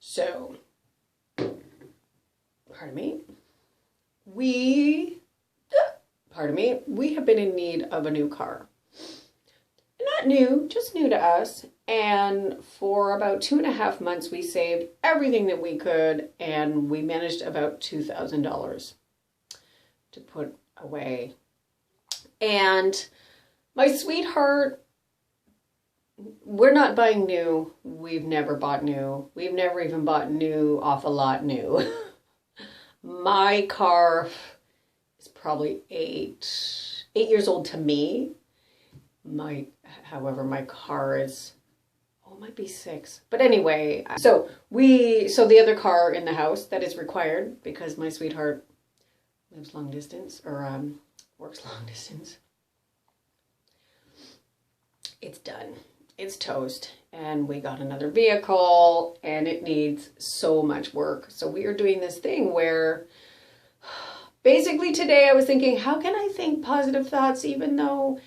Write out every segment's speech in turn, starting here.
So, pardon me, we have been in need of a new car. Not new, just new to us. And for about 2.5 months, we saved everything that we could, and we managed about $2,000 to put away. And my sweetheart, we're not buying new. We've never bought new. We've never even bought new off a lot new. My car is probably eight years old to me. However, my car is, it might be 6. But anyway, so the other car in the house that is required because my sweetheart lives long distance or works long distance. It's done. It's toast. And we got another vehicle and it needs so much work. So we are doing this thing where basically today I was thinking, how can I think positive thoughts even though,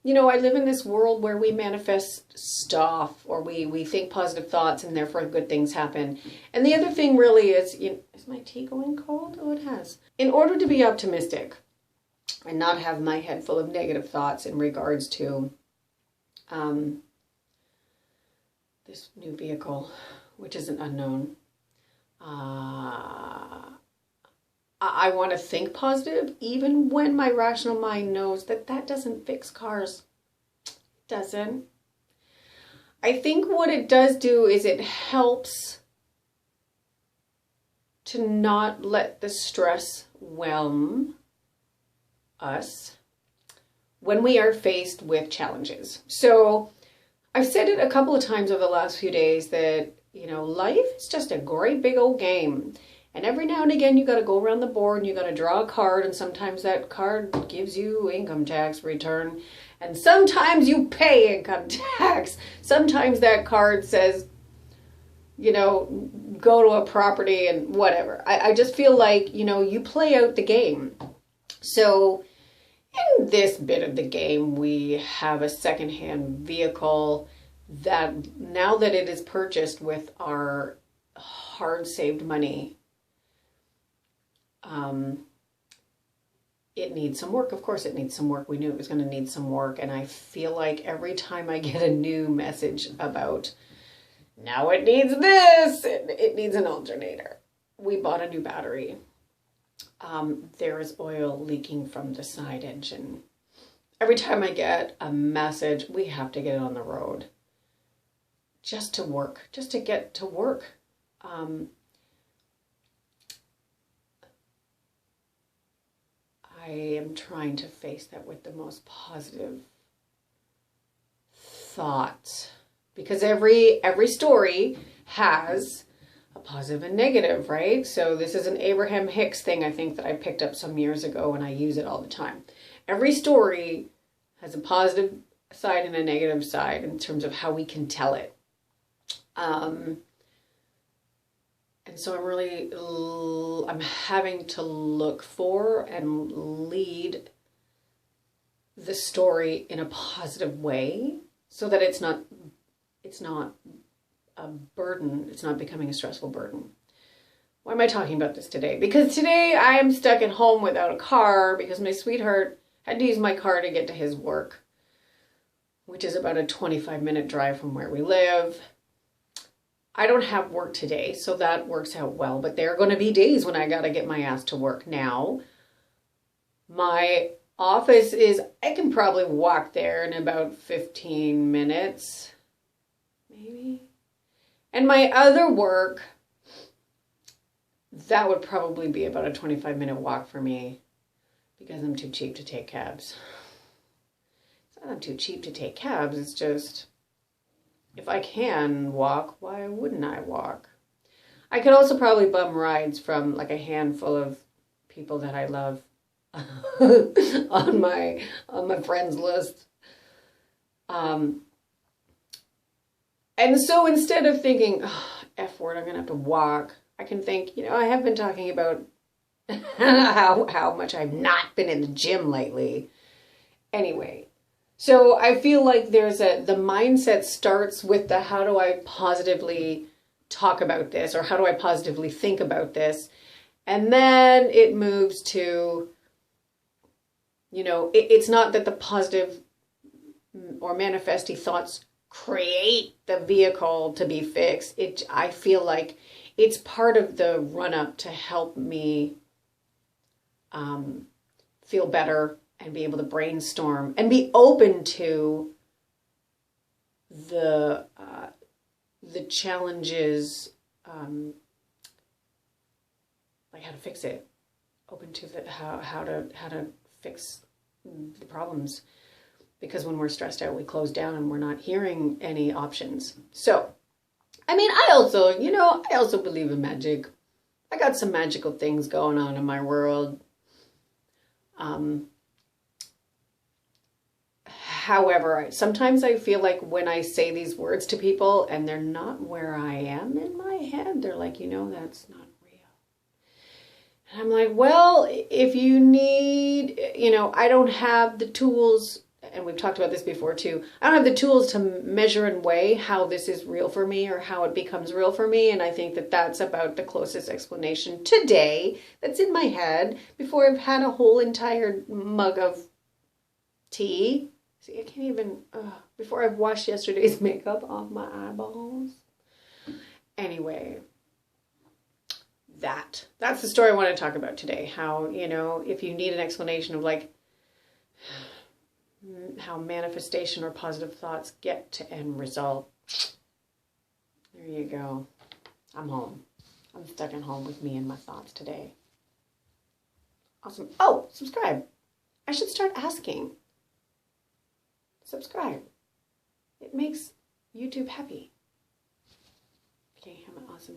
you know, I live in this world where we manifest stuff or we think positive thoughts and therefore good things happen. And the other thing really is, is my tea going cold? Oh, it has. In order to be optimistic and not have my head full of negative thoughts in regards to this new vehicle, which is an unknown, I want to think positive, even when my rational mind knows that that doesn't fix cars. It doesn't. I think what it does do is it helps to not let the stress whelm us when we are faced with challenges. So I've said it a couple of times over the last few days that, life is just a great big old game. And every now and again, you got to go around the board and you got to draw a card. And sometimes that card gives you income tax return. And sometimes you pay income tax. Sometimes that card says, go to a property and whatever. I just feel like, you play out the game. So in this bit of the game, we have a secondhand vehicle that now that it is purchased with our hard saved money, it needs some work. Of course it needs some work. We knew it was going to need some work. And I feel like every time I get a new message about, now it needs this, it needs an alternator. We bought a new battery. There is oil leaking from the side engine. Every time I get a message, we have to get it on the road. Just to work, just to get to work. I am trying to face that with the most positive thoughts, because every story has a positive and negative, right? So this is an Abraham Hicks thing, I think, that I picked up some years ago, and I use it all the time. Every story has a positive side and a negative side in terms of how we can tell it. And so I'm having to look for and lead the story in a positive way so that it's not a burden. It's not becoming a stressful burden. Why am I talking about this today? Because today I am stuck at home without a car because my sweetheart had to use my car to get to his work, which is about a 25-minute drive from where we live. I don't have work today, so that works out well. But there are going to be days when I got to get my ass to work. Now, my office I can probably walk there in about 15 minutes, maybe. And my other work, that would probably be about a 25-minute walk for me because I'm too cheap to take cabs. It's not I'm too cheap to take cabs, it's just, if I can walk, why wouldn't I walk? I could also probably bum rides from like a handful of people that I love on my friends list. And so instead of thinking, F word, I'm going to have to walk, I can think, I have been talking about how much I've not been in the gym lately. Anyway, so I feel like the mindset starts with the how do I positively talk about this, or how do I positively think about this? And then it moves to, you know, it's not that the positive or manifesty thoughts create the vehicle to be fixed. I feel like it's part of the run up to help me feel better and be able to brainstorm and be open to the challenges, like how to fix it, open to how to fix the problems. Because when we're stressed out, we close down and we're not hearing any options. So, I mean, I also believe in magic. I got some magical things going on in my world. However, sometimes I feel like when I say these words to people and they're not where I am in my head, they're like, that's not real. And I'm like, well, if you need, I don't have the tools, and we've talked about this before too, I don't have the tools to measure and weigh how this is real for me or how it becomes real for me. And I think that that's about the closest explanation today that's in my head before I've had a whole entire mug of tea. See, I can't even, before I've washed yesterday's makeup off my eyeballs. Anyway, that's the story I want to talk about today. How, if you need an explanation of like how manifestation or positive thoughts get to end result. There you go. I'm home. I'm stuck at home with me and my thoughts today. Awesome. Oh, subscribe. I should start asking. Subscribe. It makes YouTube happy. Okay, I'm awesome.